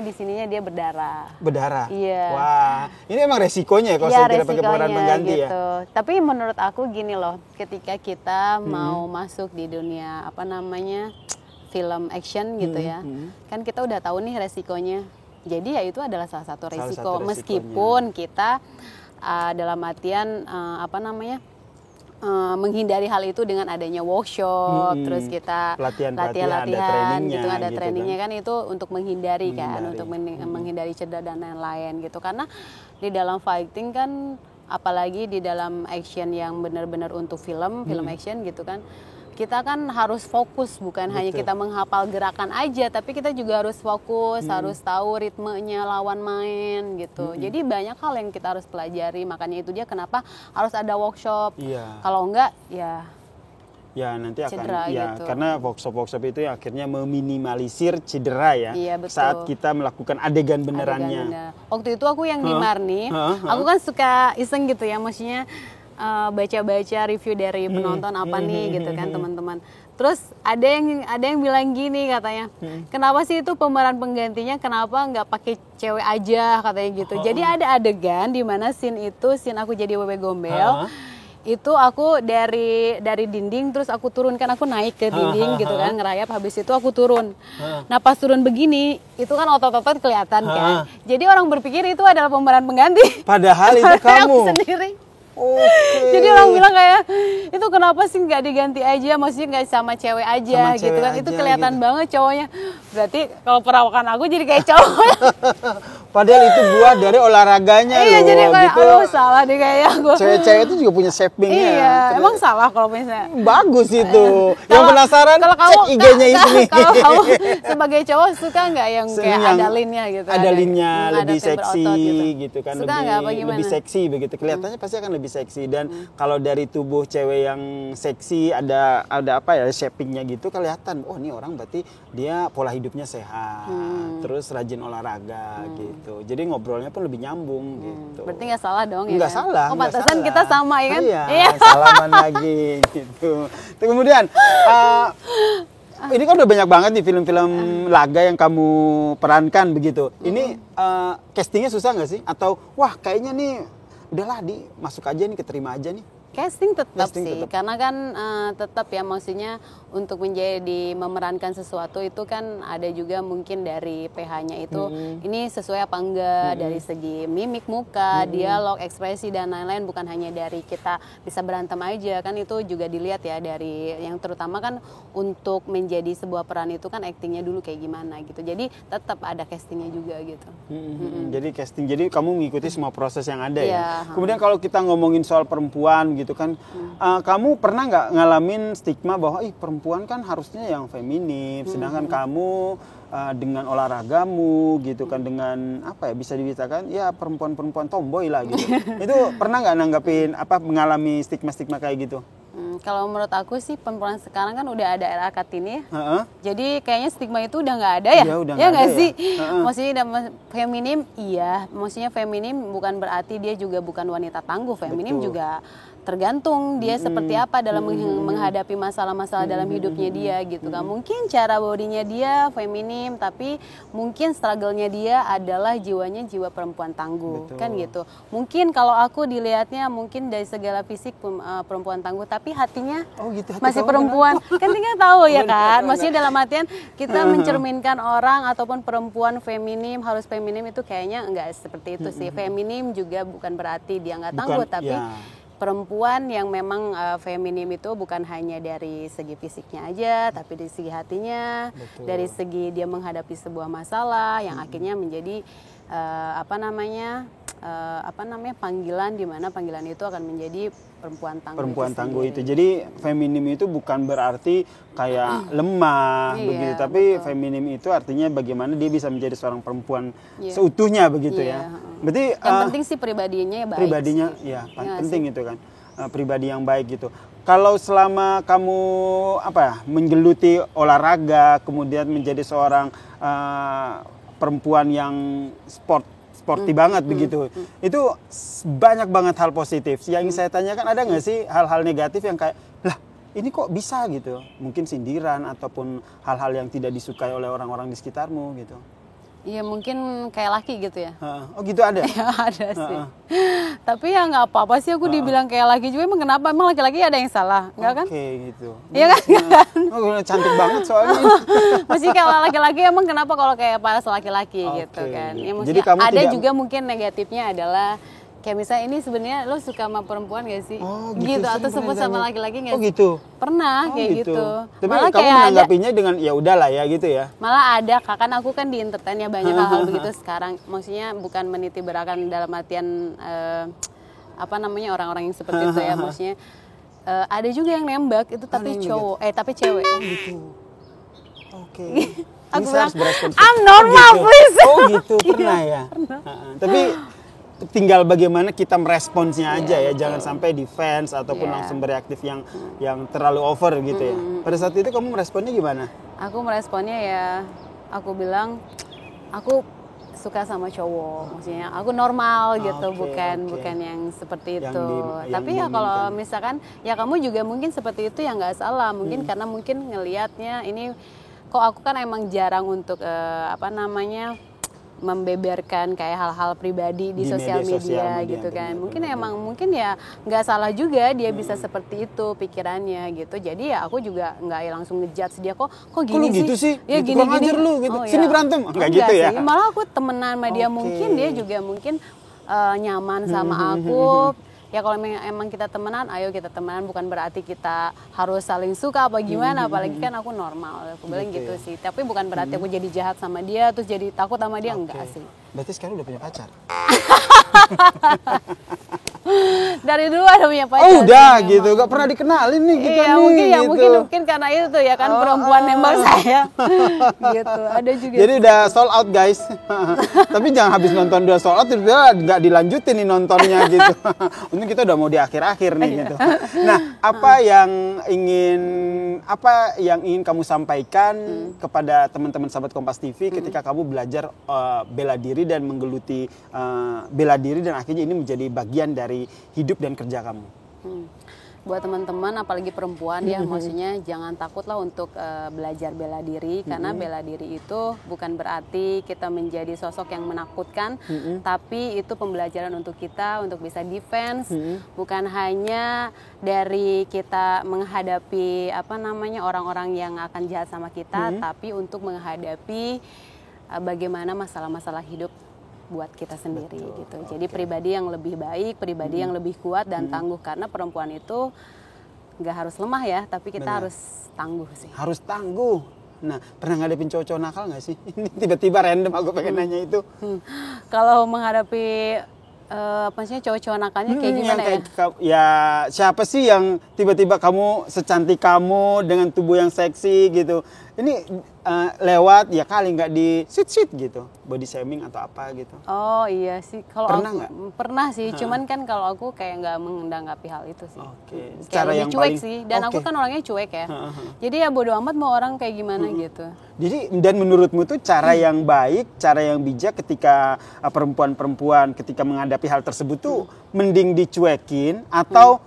Di sininya dia berdarah. Berdarah. Iya. Wah, ini emang resikonya ya kalau saya tidak pakai pemeran pengganti ya. gitu. Tapi menurut aku gini loh, ketika kita mau masuk di dunia film action gitu ya, kan kita udah tahu nih resikonya. Jadi ya itu adalah salah satu resiko. Meskipun kita dalam artian menghindari hal itu dengan adanya workshop, terus kita latihan gitu, ada trainingnya kan itu untuk menghindari kan, untuk menghindari cedera dan lain-lain gitu. Karena di dalam fighting kan, apalagi di dalam action yang benar-benar untuk film action gitu kan, kita kan harus fokus, bukan hanya kita menghafal gerakan aja, tapi kita juga harus fokus, harus tahu ritmenya lawan main gitu. Jadi banyak hal yang kita harus pelajari, makanya itu dia kenapa harus ada workshop. Kalau enggak ya nanti akan cedera gitu. Karena workshop itu yang akhirnya meminimalisir cedera ya. Iya, betul. Saat kita melakukan adegan benerannya. Waktu itu aku yang di Marni, aku kan suka iseng gitu ya, maksudnya baca-baca review dari penonton apa nih gitu kan teman-teman. Terus ada yang bilang gini katanya, kenapa sih itu pemeran penggantinya kenapa nggak pakai cewek aja katanya gitu. Jadi ada adegan di mana scene aku jadi Wewe Gombel. Itu aku dari dinding terus aku turun kan, aku naik ke dinding gitu kan, ngerayap, habis itu aku turun. Nah pas turun begini itu kan otot-otot kelihatan kan. Jadi orang berpikir itu adalah pemeran pengganti. Padahal itu kamu aku sendiri. Jadi orang bilang kayak, itu kenapa sih nggak diganti aja, maksudnya nggak sama cewek aja gitu kan, itu kelihatan banget cowoknya. Berarti kalau perawakan aku jadi kayak cowok. Padahal itu buat dari olahraganya loh. Iya, jadi kayak gitu. Salah deh kayak aku. Cewek-cewek itu juga punya shapingnya. Iya, emang salah kalau misalnya. Bagus itu. Yang penasaran kalau kamu, cek IG-nya ini. Kalau kamu sebagai cowok suka nggak yang kayak ada linnya gitu? Ada linnya, lebih ada seksi berotot gitu kan. Suka nggak apa gimana? Lebih seksi begitu. Kelihatannya pasti akan lebih seksi. Dan kalau dari tubuh cewek yang seksi ada shapingnya gitu, kelihatan. Oh ini orang berarti dia pola hidupnya sehat. Terus rajin olahraga gitu. gitu. Jadi ngobrolnya pun lebih nyambung gitu. Berarti nggak salah dong ya? Nggak kan? salah. Oh, nggak pantesan salah. kita sama ya kan? Iya, salaman lagi gitu. Terus kemudian ini kan udah banyak banget nih film-film laga yang kamu perankan begitu. Ini castingnya susah nggak sih? Atau wah kayaknya nih udahlah masuk aja nih, keterima aja nih. Casting tetap Casting sih, tetap. karena kan tetap ya maksudnya untuk menjadi memerankan sesuatu itu kan ada juga mungkin dari PH-nya itu ini sesuai apa enggak dari segi mimik muka, dialog, ekspresi dan lain-lain, bukan hanya dari kita bisa berantem aja kan, itu juga dilihat ya dari yang terutama kan untuk menjadi sebuah peran itu kan aktingnya dulu kayak gimana gitu. Jadi tetap ada castingnya juga gitu. Jadi casting, jadi kamu mengikuti semua proses yang ada ya. Iya. Kemudian kalau kita ngomongin soal perempuan gitu kan, kamu pernah nggak ngalamin stigma bahwa perempuan kan harusnya yang feminim, sedangkan kamu dengan olahragamu gitu kan, dengan apa ya bisa dikatakan ya perempuan-perempuan tomboy lah gitu. Itu pernah nggak nanggapin mengalami stigma-stigma kayak gitu? Kalau menurut aku sih perempuan sekarang kan udah ada era Kartini ya. Heeh. Jadi kayaknya stigma itu udah nggak ada ya? Iya, udah Ya nggak nggak ada sih? ya? Maksudnya feminim iya. Maksudnya feminim bukan berarti dia juga bukan wanita tangguh. Feminim Betul. juga tergantung dia seperti apa dalam menghadapi masalah-masalah dalam hidupnya dia gitu kan. Mungkin cara bodinya dia feminim, tapi mungkin struggle-nya dia adalah jiwanya jiwa perempuan tangguh. Betul. Kan gitu. Mungkin kalau aku dilihatnya mungkin dari segala fisik perempuan tangguh, tapi hatinya Oh gitu. hati masih kamu perempuan. Kan tinggal tahu ya kan. Benar. Maksudnya dalam artian kita mencerminkan orang ataupun perempuan feminim harus feminim itu kayaknya enggak seperti itu sih. Feminim juga bukan berarti dia nggak tangguh, tapi ya. perempuan yang memang feminim itu bukan hanya dari segi fisiknya aja, tapi dari segi hatinya, Betul. dari segi dia menghadapi sebuah masalah yang akhirnya menjadi panggilan, di mana panggilan itu akan menjadi perempuan tangguh. Perempuan itu tangguh sendiri. itu. Jadi feminim itu bukan berarti kayak lemah Iya, begitu, tapi betul. feminim itu artinya bagaimana dia bisa menjadi seorang perempuan Iya. seutuhnya begitu Iya, ya. Berarti Yang penting sih pribadinya ya baik. pribadinya sih. ya Iya nggak penting sih? itu kan. Pribadi yang baik gitu. Kalau selama kamu menggeluti olahraga, kemudian menjadi seorang perempuan yang sporty banget begitu, itu banyak banget hal positif. Yang ingin saya tanyakan, ada nggak sih hal-hal negatif yang kayak lah ini kok bisa gitu? Mungkin sindiran ataupun hal-hal yang tidak disukai oleh orang-orang di sekitarmu gitu. Iya mungkin kayak laki gitu ya. Oh gitu ada? Ya ada sih. Tapi ya nggak apa-apa sih aku dibilang kayak laki juga. Emang kenapa? Emang laki-laki ada yang salah? Nggak kan? Oke gitu. Iya kan? Oh, cantik banget soalnya. Masih kalau laki-laki emang kenapa kalau kayak para laki-laki gitu Oke. kan? Ya, Jadi maksudnya kamu ada tidak- juga mungkin negatifnya adalah kayak misalnya ini sebenarnya lo suka sama perempuan gak sih? Oh, gitu sering atau sebut pernah sama ditanya. laki-laki gak Oh sih? gitu. Pernah kayak gitu. Tapi Malah kamu kayak ada menanggapinya dengan ya udahlah ya gitu ya. Malah ada, kan aku kan di entertain ya banyak hal-hal begitu sekarang. Maksudnya bukan meniti beratkan dalam artian orang-orang yang seperti itu ya. Maksudnya ada juga yang nembak itu tapi yang cowok, tapi cewek. Oke. Aku Ini saya bilang, harus berespon. I'm normal, gitu. please. Oh gitu, pernah ya. Tapi tinggal bagaimana kita meresponsnya aja ya, jangan sampai defense ataupun Iya. langsung bereaktif yang terlalu over gitu ya. Pada saat itu kamu meresponnya gimana? Aku meresponnya ya, aku bilang aku suka sama cowok, maksudnya aku normal gitu, Oke. bukan yang seperti Yang itu. yang Tapi ya kalau diinginkan. misalkan ya kamu juga mungkin seperti itu ya nggak salah, mungkin karena mungkin ngelihatnya ini kok aku kan emang jarang untuk membeberkan kayak hal-hal pribadi di Di sosial media sosial media media, gitu kan. benar. Mungkin ya nggak salah juga dia bisa seperti itu pikirannya gitu. Jadi ya aku juga nggak langsung ngejudge dia kok lu gini gitu sih? Ya Gitu, gini kurang ajar lu gitu. Oh, Sini ya. berantem. Nggak Enggak gitu ya? sih. Malah aku temenan sama dia, Oke. mungkin dia juga mungkin nyaman sama aku. Ya kalau emang kita temenan, ayo kita temenan, bukan berarti kita harus saling suka apa gimana, apalagi kan aku normal, aku bilang gitu ya. sih. Tapi bukan berarti aku jadi jahat sama dia, terus jadi takut sama dia, enggak Oke. sih. Berarti sekarang udah punya pacar? Dari dulu ada punya pacar. Oh udah sih, gitu, memang. gak pernah dikenalin nih kita Iya, nih mungkin ya, gitu. mungkin karena itu ya kan perempuan nembak saya. Gitu. Ada juga. Jadi udah sold out guys. Tapi jangan habis nonton udah sold out terus nggak dilanjutin nih nontonnya gitu. Untung kita udah mau di akhir-akhir nih gitu. Nah, apa yang ingin kamu sampaikan kepada teman-teman sahabat Kompas TV ketika kamu belajar bela diri dan menggeluti bela diri dan akhirnya ini menjadi bagian dari hidup dan kerja kamu? Buat teman-teman apalagi perempuan ya, maksudnya jangan takutlah untuk belajar bela diri, karena bela diri itu bukan berarti kita menjadi sosok yang menakutkan, tapi itu pembelajaran untuk kita untuk bisa defense, bukan hanya dari kita menghadapi orang-orang yang akan jahat sama kita, tapi untuk menghadapi bagaimana masalah-masalah hidup buat kita sendiri. Betul, gitu. Jadi pribadi yang lebih baik, pribadi yang lebih kuat dan tangguh, karena perempuan itu nggak harus lemah ya, tapi kita harus tangguh sih. Harus tangguh. Nah, pernah ngadepin cowok-cowok nakal nggak sih? Ini tiba-tiba random aku pengen nanya itu. Kalau menghadapi maksudnya cowok-cowok nakalnya kayak gimana ya? Ya siapa sih yang tiba-tiba kamu secantik kamu dengan tubuh yang seksi gitu? Ini lewat ya kali nggak di sit gitu, body shaming atau apa gitu? Oh iya sih, kalau Pernah aku nggak? pernah sih, cuman kan kalau aku kayak nggak menanggapi hal itu sih. Oke. Kayak Cara lebih yang cuek paling- sih, dan aku Oke. kan orangnya cuek ya. Jadi ya bodo amat mau orang kayak gimana gitu. Jadi dan menurutmu tuh cara yang baik, cara yang bijak ketika perempuan-perempuan ketika menghadapi hal tersebut tuh mending dicuekin atau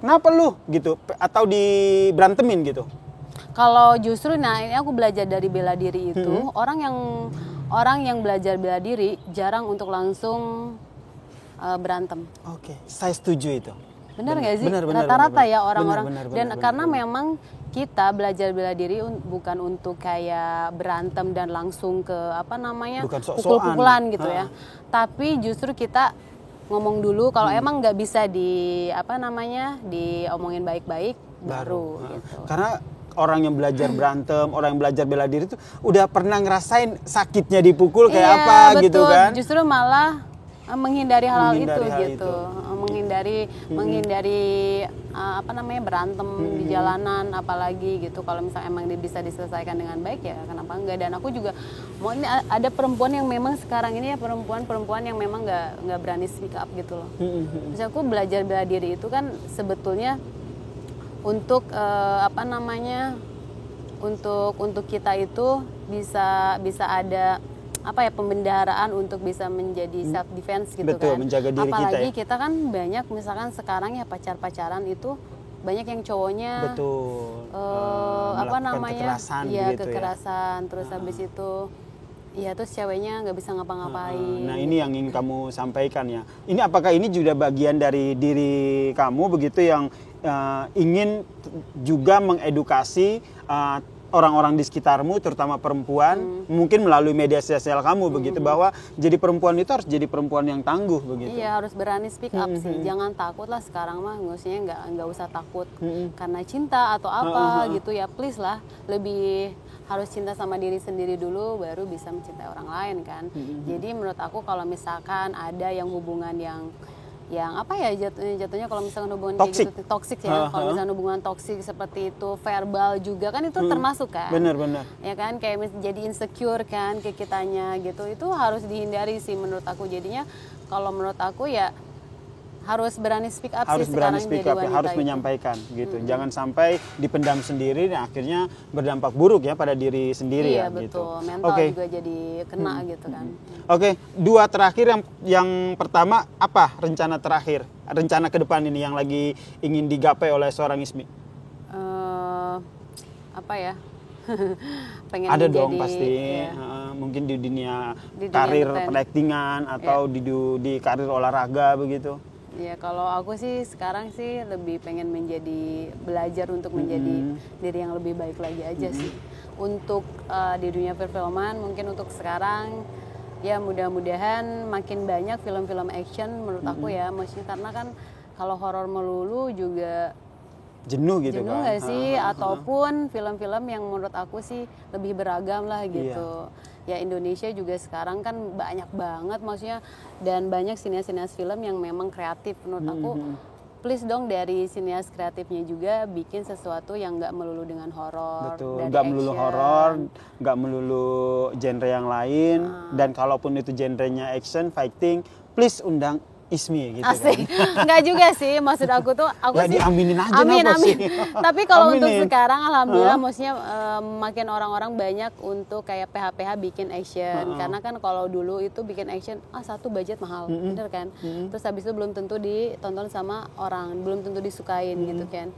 kenapa lu gitu atau diberantemin gitu? Kalau justru, nah ini aku belajar dari bela diri itu, orang yang belajar bela diri jarang untuk langsung berantem. Oke, saya setuju itu. Benar nggak sih? Benar, Rata-rata benar. ya orang-orang. Benar, Dan benar, karena benar. memang kita belajar bela diri bukan untuk kayak berantem dan langsung ke Bukan sok-sokan. pukul-pukulan gitu ya. Tapi justru kita ngomong dulu kalau emang nggak bisa diomongin baik-baik baru gitu. Karena orang yang belajar berantem, orang yang belajar bela diri itu udah pernah ngerasain sakitnya dipukul kayak Iya, apa betul. gitu kan? Justru malah menghindari hal itu Menghindari hal gitu. itu. Menghindari berantem di jalanan apalagi gitu. Kalau misalnya emang bisa diselesaikan dengan baik ya kenapa enggak. Dan aku juga mau ini ada perempuan yang memang sekarang ini ya perempuan yang memang nggak berani speak up gitu loh. Terus aku belajar bela diri itu kan sebetulnya untuk untuk kita itu bisa ada pembendaharaan untuk bisa menjadi self defense gitu. Betul, kan. menjaga diri Apalagi kita ya. kita kan banyak misalkan sekarang ya pacaran itu banyak yang cowoknya Betul. Melakukan kekerasan ya gitu kekerasan terus habis itu ya terus ceweknya nggak bisa ngapa-ngapain. Nah ini yang ingin kamu sampaikan ya. Ini apakah ini juga bagian dari diri kamu begitu yang ingin juga mengedukasi orang-orang di sekitarmu, terutama perempuan, mungkin melalui media sosial kamu begitu bahwa jadi perempuan itu harus jadi perempuan yang tangguh begitu. Iya harus berani speak up sih, jangan takut lah sekarang mah, maksudnya nggak usah takut karena cinta atau apa gitu ya, please lah lebih harus cinta sama diri sendiri dulu baru bisa mencintai orang lain kan. Jadi menurut aku kalau misalkan ada yang hubungan yang jatuhnya kalau misalkan hubungan Toxic. kayak gitu toksik ya, kalau misalkan hubungan toksik seperti itu verbal juga kan itu termasuk kan. Benar-benar. Ya kan kayak jadi insecure kan ke kitanya gitu, itu harus dihindari sih menurut aku. Jadinya kalau menurut aku ya harus berani speak up Harus sih berani sekarang speak jadi up, wanita harus itu. menyampaikan gitu. Jangan sampai dipendam sendiri dan akhirnya berdampak buruk ya pada diri sendiri Iya ya betul, gitu. mental Oke. juga jadi kena gitu kan. Oke, dua terakhir yang pertama apa rencana terakhir, rencana ke depan ini yang lagi ingin digapai oleh seorang Ismi? Apa ya? Pengen Ada menjadi, dong pasti, ya. mungkin di dunia Di dunia karir entertain. peraktingan atau di karir olahraga begitu. Ya kalau aku sih sekarang sih lebih pengen belajar untuk menjadi diri yang lebih baik lagi aja sih. Untuk di dunia perfilman mungkin untuk sekarang ya mudah-mudahan makin banyak film-film action menurut aku ya, maksudnya karena kan kalau horor melulu juga Jenuh gitu jenuh kan. nggak sih, ataupun film-film yang menurut aku sih lebih beragam lah gitu. ya Indonesia juga sekarang kan banyak banget maksudnya, dan banyak sinias-sinias film yang memang kreatif. Menurut aku please dong dari sinias kreatifnya juga bikin sesuatu yang nggak melulu dengan horor. Betul, dari nggak melulu action. horor, nggak melulu genre yang lain, dan kalaupun itu genrenya action, fighting, please undang Ismi gitu Asik. kan. Nggak juga sih, maksud aku tuh Ya sih diaminin aja amin, kenapa amin. sih? Tapi kalau untuk Aminin. sekarang alhamdulillah maksudnya makin orang-orang banyak untuk kayak PH-PH bikin action. Karena kan kalau dulu itu bikin action satu budget mahal, bener kan? Terus habis itu belum tentu ditonton sama orang, belum tentu disukain gitu kan.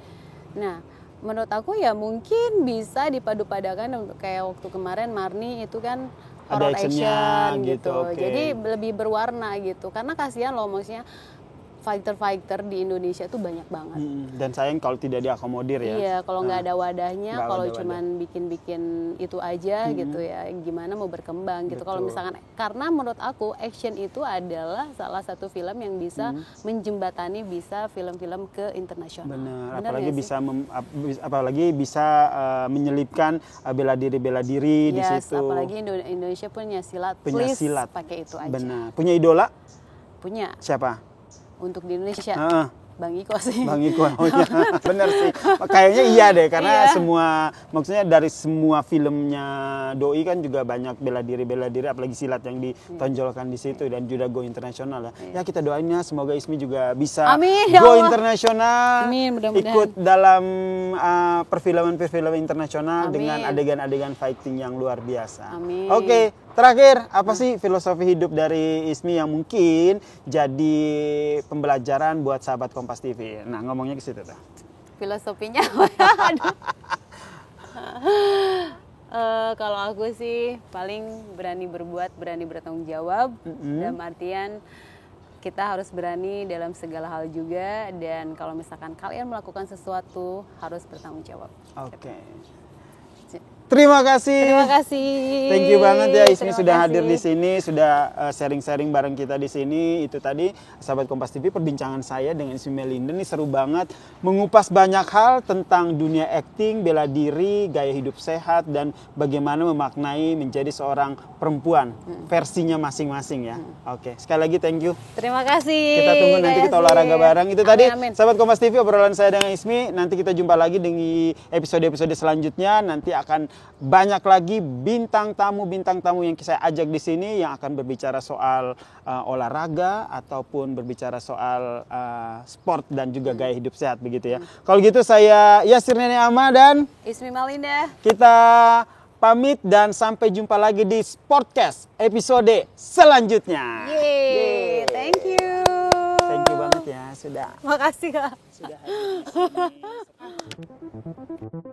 Nah, menurut aku ya mungkin bisa dipadu-padakan kayak waktu kemarin Marni itu kan Ada horror actionnya action gitu, gitu. oke. Jadi lebih berwarna gitu. Karena kasihan loh maksudnya fighter-fighter di Indonesia tuh banyak banget. Dan sayang kalau tidak diakomodir ya. Iya, kalau nggak ada wadahnya, Nggak kalau ada wadah. cuman bikin-bikin itu aja gitu ya, gimana mau berkembang gitu. Kalau misalkan, karena menurut aku action itu adalah salah satu film yang bisa menjembatani bisa film-film ke internasional. Benar, Bener apalagi nggak sih? bisa apalagi bisa menyelipkan bela diri di Yes, situ. apalagi Indonesia punya silat. Punya Please silat. pakai itu aja. Benar. Punya idola? Punya Siapa? untuk di Indonesia. Heeh. Bang Iko sih. Bang Iko, oh iya. Bener sih. Kayaknya iya deh, karena Iya. maksudnya dari semua filmnya Doi kan juga banyak bela diri, apalagi silat yang ditonjolkan di situ dan juga go internasional ya. Ya kita doain ya, semoga Ismi juga bisa Amin, ya go Allah. internasional, Amin, mudah-mudahan. ikut dalam perfilman-perfilman internasional Amin. dengan adegan-adegan fighting yang luar biasa. Amin. Oke, terakhir apa sih filosofi hidup dari Ismi yang mungkin jadi pembelajaran buat sahabat Kompas TV? Nah, ngomongnya ke situ tuh. Filosofinya aduh. Kalau aku sih paling berani berbuat, berani bertanggung jawab. Dalam artian kita harus berani dalam segala hal juga, dan kalau misalkan kalian melakukan sesuatu harus bertanggung jawab. Oke. Terima kasih. Terima kasih. Thank you banget ya Ismi Terima sudah hadir kasih. di sini, sudah sharing-sharing bareng kita di sini. Itu tadi sahabat Kompas TV perbincangan saya dengan Ismi Melinda ini seru banget, mengupas banyak hal tentang dunia acting, bela diri, gaya hidup sehat, dan bagaimana memaknai menjadi seorang perempuan versinya masing-masing ya. Oke, sekali lagi thank you. Terima kasih. Kita tunggu nanti kita olahraga bareng. Itu tadi Amin, amin. sahabat Kompas TV obrolan saya dengan Ismi. Nanti kita jumpa lagi di episode-episode selanjutnya. Nanti akan banyak lagi bintang tamu yang saya ajak di sini yang akan berbicara soal olahraga ataupun berbicara soal sport dan juga gaya hidup sehat begitu ya. Kalau gitu saya Yasir Nene Ama dan Ismi Melinda. kita pamit dan sampai jumpa lagi di Sportcast episode selanjutnya. Yeay, thank you. Thank you banget ya sudah Makasih Kak. hadir di sini.